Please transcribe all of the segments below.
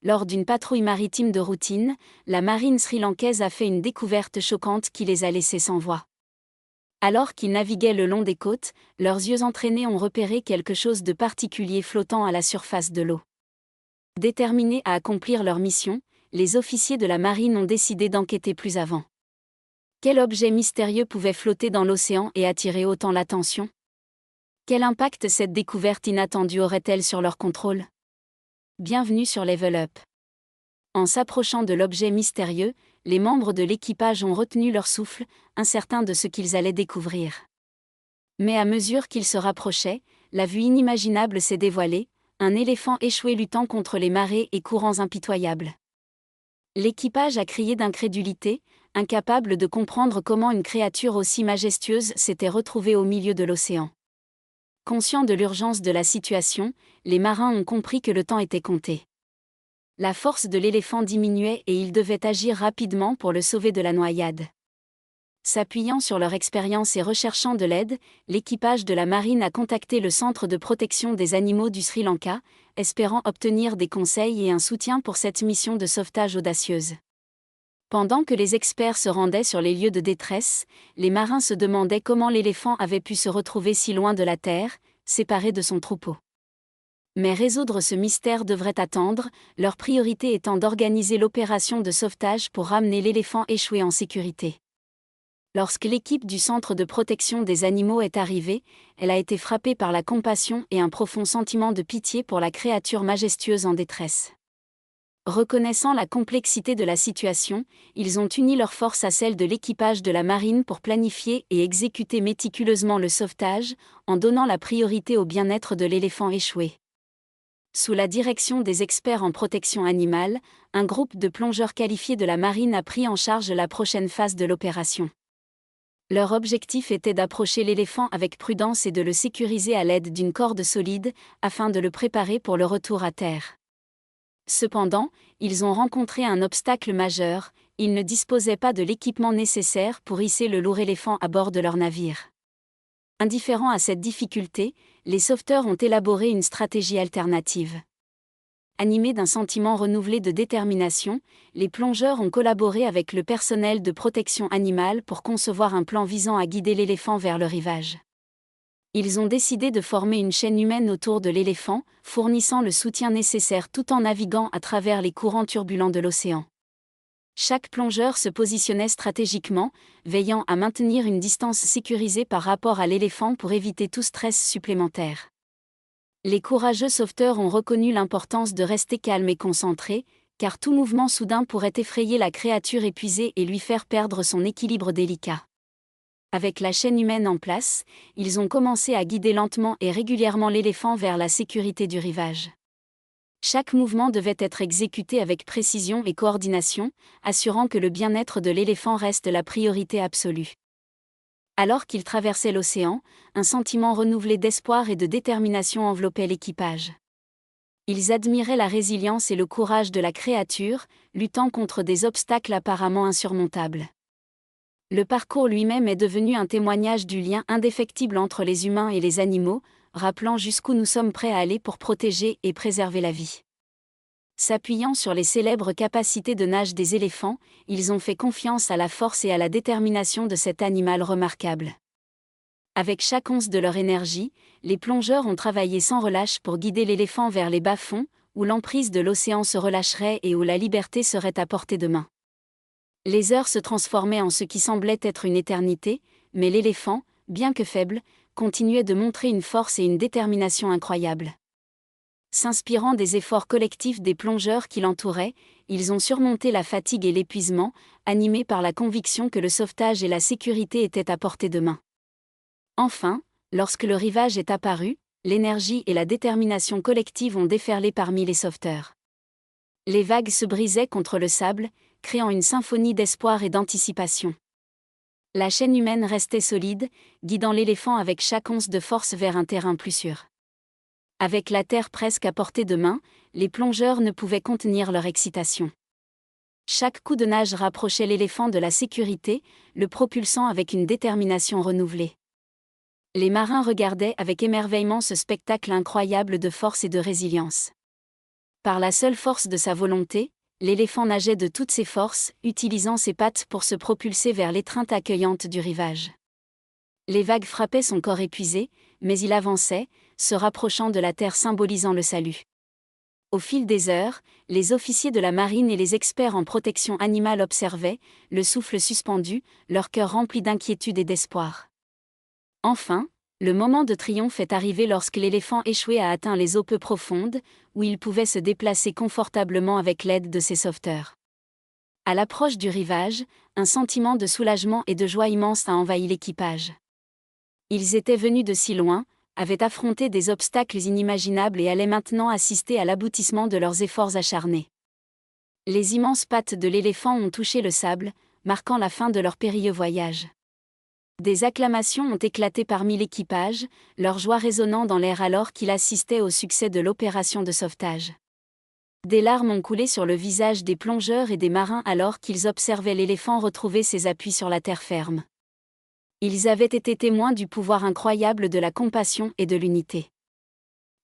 Lors d'une patrouille maritime de routine, la marine sri-lankaise a fait une découverte choquante qui les a laissés sans voix. Alors qu'ils naviguaient le long des côtes, leurs yeux entraînés ont repéré quelque chose de particulier flottant à la surface de l'eau. Déterminés à accomplir leur mission, les officiers de la marine ont décidé d'enquêter plus avant. Quel objet mystérieux pouvait flotter dans l'océan et attirer autant l'attention ? Quel impact cette découverte inattendue aurait-elle sur leur contrôle ? Bienvenue sur Level Up. En s'approchant de l'objet mystérieux, les membres de l'équipage ont retenu leur souffle, incertains de ce qu'ils allaient découvrir. Mais à mesure qu'ils se rapprochaient, la vue inimaginable s'est dévoilée, un éléphant échoué luttant contre les marées et courants impitoyables. L'équipage a crié d'incrédulité, incapable de comprendre comment une créature aussi majestueuse s'était retrouvée au milieu de l'océan. Conscients de l'urgence de la situation, les marins ont compris que le temps était compté. La force de l'éléphant diminuait et ils devaient agir rapidement pour le sauver de la noyade. S'appuyant sur leur expérience et recherchant de l'aide, l'équipage de la marine a contacté le Centre de protection des animaux du Sri Lanka, espérant obtenir des conseils et un soutien pour cette mission de sauvetage audacieuse. Pendant que les experts se rendaient sur les lieux de détresse, les marins se demandaient comment l'éléphant avait pu se retrouver si loin de la terre, séparé de son troupeau. Mais résoudre ce mystère devrait attendre, leur priorité étant d'organiser l'opération de sauvetage pour ramener l'éléphant échoué en sécurité. Lorsque l'équipe du Centre de protection des animaux est arrivée, elle a été frappée par la compassion et un profond sentiment de pitié pour la créature majestueuse en détresse. Reconnaissant la complexité de la situation, ils ont uni leurs forces à celles de l'équipage de la marine pour planifier et exécuter méticuleusement le sauvetage, en donnant la priorité au bien-être de l'éléphant échoué. Sous la direction des experts en protection animale, un groupe de plongeurs qualifiés de la marine a pris en charge la prochaine phase de l'opération. Leur objectif était d'approcher l'éléphant avec prudence et de le sécuriser à l'aide d'une corde solide, afin de le préparer pour le retour à terre. Cependant, ils ont rencontré un obstacle majeur, ils ne disposaient pas de l'équipement nécessaire pour hisser le lourd éléphant à bord de leur navire. Indifférents à cette difficulté, les sauveteurs ont élaboré une stratégie alternative. Animés d'un sentiment renouvelé de détermination, les plongeurs ont collaboré avec le personnel de protection animale pour concevoir un plan visant à guider l'éléphant vers le rivage. Ils ont décidé de former une chaîne humaine autour de l'éléphant, fournissant le soutien nécessaire tout en naviguant à travers les courants turbulents de l'océan. Chaque plongeur se positionnait stratégiquement, veillant à maintenir une distance sécurisée par rapport à l'éléphant pour éviter tout stress supplémentaire. Les courageux sauveteurs ont reconnu l'importance de rester calme et concentré, car tout mouvement soudain pourrait effrayer la créature épuisée et lui faire perdre son équilibre délicat. Avec la chaîne humaine en place, ils ont commencé à guider lentement et régulièrement l'éléphant vers la sécurité du rivage. Chaque mouvement devait être exécuté avec précision et coordination, assurant que le bien-être de l'éléphant reste la priorité absolue. Alors qu'ils traversaient l'océan, un sentiment renouvelé d'espoir et de détermination enveloppait l'équipage. Ils admiraient la résilience et le courage de la créature, luttant contre des obstacles apparemment insurmontables. Le parcours lui-même est devenu un témoignage du lien indéfectible entre les humains et les animaux, rappelant jusqu'où nous sommes prêts à aller pour protéger et préserver la vie. S'appuyant sur les célèbres capacités de nage des éléphants, ils ont fait confiance à la force et à la détermination de cet animal remarquable. Avec chaque once de leur énergie, les plongeurs ont travaillé sans relâche pour guider l'éléphant vers les bas-fonds, où l'emprise de l'océan se relâcherait et où la liberté serait à portée de main. Les heures se transformaient en ce qui semblait être une éternité, mais l'éléphant, bien que faible, continuait de montrer une force et une détermination incroyables. S'inspirant des efforts collectifs des plongeurs qui l'entouraient, ils ont surmonté la fatigue et l'épuisement, animés par la conviction que le sauvetage et la sécurité étaient à portée de main. Enfin, lorsque le rivage est apparu, l'énergie et la détermination collective ont déferlé parmi les sauveteurs. Les vagues se brisaient contre le sable, créant une symphonie d'espoir et d'anticipation. La chaîne humaine restait solide, guidant l'éléphant avec chaque once de force vers un terrain plus sûr. Avec la terre presque à portée de main, les plongeurs ne pouvaient contenir leur excitation. Chaque coup de nage rapprochait l'éléphant de la sécurité, le propulsant avec une détermination renouvelée. Les marins regardaient avec émerveillement ce spectacle incroyable de force et de résilience. Par la seule force de sa volonté, l'éléphant nageait de toutes ses forces, utilisant ses pattes pour se propulser vers l'étreinte accueillante du rivage. Les vagues frappaient son corps épuisé, mais il avançait, se rapprochant de la terre symbolisant le salut. Au fil des heures, les officiers de la marine et les experts en protection animale observaient, le souffle suspendu, leur cœur rempli d'inquiétude et d'espoir. Enfin, le moment de triomphe est arrivé lorsque l'éléphant échoué a atteint les eaux peu profondes, où il pouvait se déplacer confortablement avec l'aide de ses sauveteurs. À l'approche du rivage, un sentiment de soulagement et de joie immense a envahi l'équipage. Ils étaient venus de si loin, avaient affronté des obstacles inimaginables et allaient maintenant assister à l'aboutissement de leurs efforts acharnés. Les immenses pattes de l'éléphant ont touché le sable, marquant la fin de leur périlleux voyage. Des acclamations ont éclaté parmi l'équipage, leur joie résonnant dans l'air alors qu'il assistait au succès de l'opération de sauvetage. Des larmes ont coulé sur le visage des plongeurs et des marins alors qu'ils observaient l'éléphant retrouver ses appuis sur la terre ferme. Ils avaient été témoins du pouvoir incroyable de la compassion et de l'unité.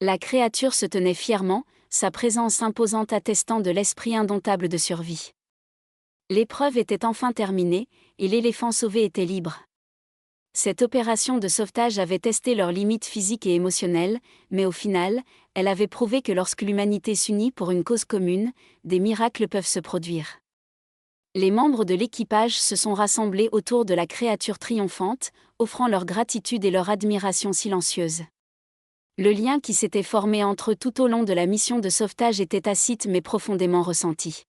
La créature se tenait fièrement, sa présence imposante attestant de l'esprit indomptable de survie. L'épreuve était enfin terminée, et l'éléphant sauvé était libre. Cette opération de sauvetage avait testé leurs limites physiques et émotionnelles, mais au final, elle avait prouvé que lorsque l'humanité s'unit pour une cause commune, des miracles peuvent se produire. Les membres de l'équipage se sont rassemblés autour de la créature triomphante, offrant leur gratitude et leur admiration silencieuse. Le lien qui s'était formé entre eux tout au long de la mission de sauvetage était tacite mais profondément ressenti.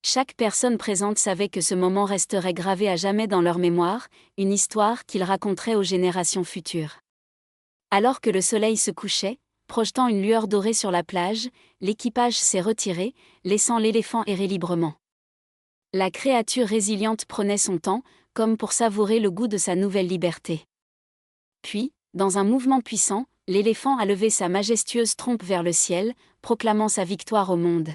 Chaque personne présente savait que ce moment resterait gravé à jamais dans leur mémoire, une histoire qu'ils raconteraient aux générations futures. Alors que le soleil se couchait, projetant une lueur dorée sur la plage, l'équipage s'est retiré, laissant l'éléphant errer librement. La créature résiliente prenait son temps, comme pour savourer le goût de sa nouvelle liberté. Puis, dans un mouvement puissant, l'éléphant a levé sa majestueuse trompe vers le ciel, proclamant sa victoire au monde.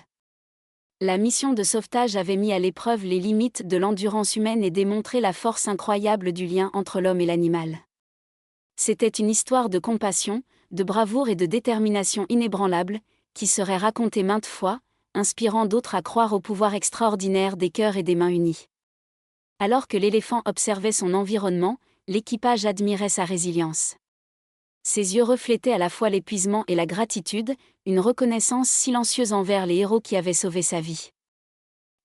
La mission de sauvetage avait mis à l'épreuve les limites de l'endurance humaine et démontré la force incroyable du lien entre l'homme et l'animal. C'était une histoire de compassion, de bravoure et de détermination inébranlable, qui serait racontée maintes fois, inspirant d'autres à croire au pouvoir extraordinaire des cœurs et des mains unies. Alors que l'éléphant observait son environnement, l'équipage admirait sa résilience. Ses yeux reflétaient à la fois l'épuisement et la gratitude, une reconnaissance silencieuse envers les héros qui avaient sauvé sa vie.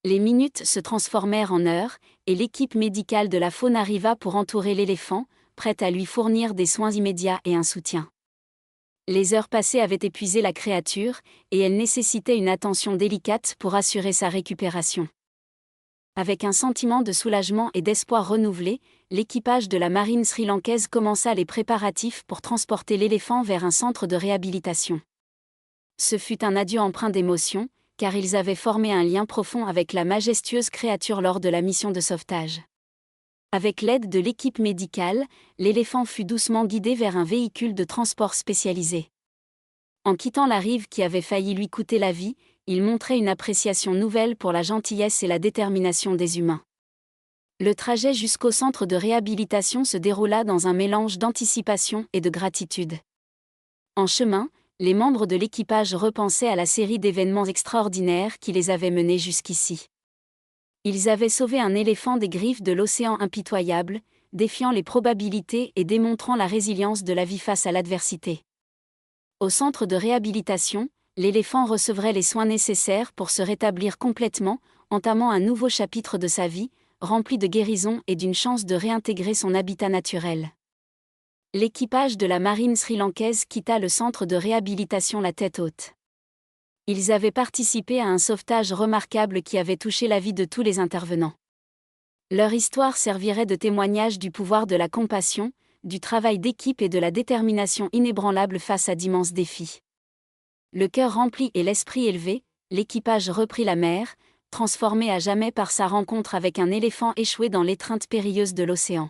Les minutes se transformèrent en heures, et l'équipe médicale de la faune arriva pour entourer l'éléphant, prête à lui fournir des soins immédiats et un soutien. Les heures passées avaient épuisé la créature, et elle nécessitait une attention délicate pour assurer sa récupération. Avec un sentiment de soulagement et d'espoir renouvelé, l'équipage de la marine sri-lankaise commença les préparatifs pour transporter l'éléphant vers un centre de réhabilitation. Ce fut un adieu empreint d'émotion, car ils avaient formé un lien profond avec la majestueuse créature lors de la mission de sauvetage. Avec l'aide de l'équipe médicale, l'éléphant fut doucement guidé vers un véhicule de transport spécialisé. En quittant la rive qui avait failli lui coûter la vie, il montrait une appréciation nouvelle pour la gentillesse et la détermination des humains. Le trajet jusqu'au centre de réhabilitation se déroula dans un mélange d'anticipation et de gratitude. En chemin, les membres de l'équipage repensaient à la série d'événements extraordinaires qui les avaient menés jusqu'ici. Ils avaient sauvé un éléphant des griffes de l'océan impitoyable, défiant les probabilités et démontrant la résilience de la vie face à l'adversité. Au centre de réhabilitation, l'éléphant recevrait les soins nécessaires pour se rétablir complètement, entamant un nouveau chapitre de sa vie, rempli de guérison et d'une chance de réintégrer son habitat naturel. L'équipage de la marine sri-lankaise quitta le centre de réhabilitation la tête haute. Ils avaient participé à un sauvetage remarquable qui avait touché la vie de tous les intervenants. Leur histoire servirait de témoignage du pouvoir de la compassion, du travail d'équipe et de la détermination inébranlable face à d'immenses défis. Le cœur rempli et l'esprit élevé, l'équipage reprit la mer, transformé à jamais par sa rencontre avec un éléphant échoué dans l'étreinte périlleuse de l'océan.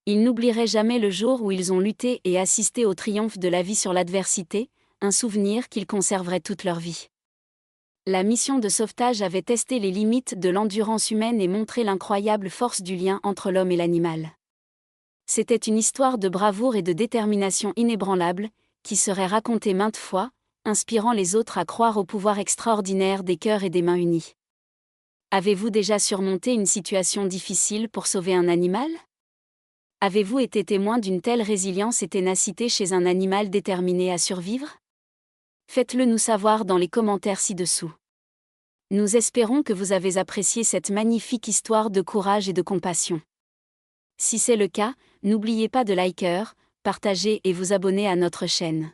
Ils n'oublieraient jamais le jour où ils ont lutté et assisté au triomphe de la vie sur l'adversité, un souvenir qu'ils conserveraient toute leur vie. La mission de sauvetage avait testé les limites de l'endurance humaine et montré l'incroyable force du lien entre l'homme et l'animal. C'était une histoire de bravoure et de détermination inébranlable, qui serait racontée maintes fois, inspirant les autres à croire au pouvoir extraordinaire des cœurs et des mains unies. Avez-vous déjà surmonté une situation difficile pour sauver un animal? Avez-vous été témoin d'une telle résilience et ténacité chez un animal déterminé à survivre? Faites-le nous savoir dans les commentaires ci-dessous. Nous espérons que vous avez apprécié cette magnifique histoire de courage et de compassion. Si c'est le cas, n'oubliez pas de liker, partager et vous abonner à notre chaîne.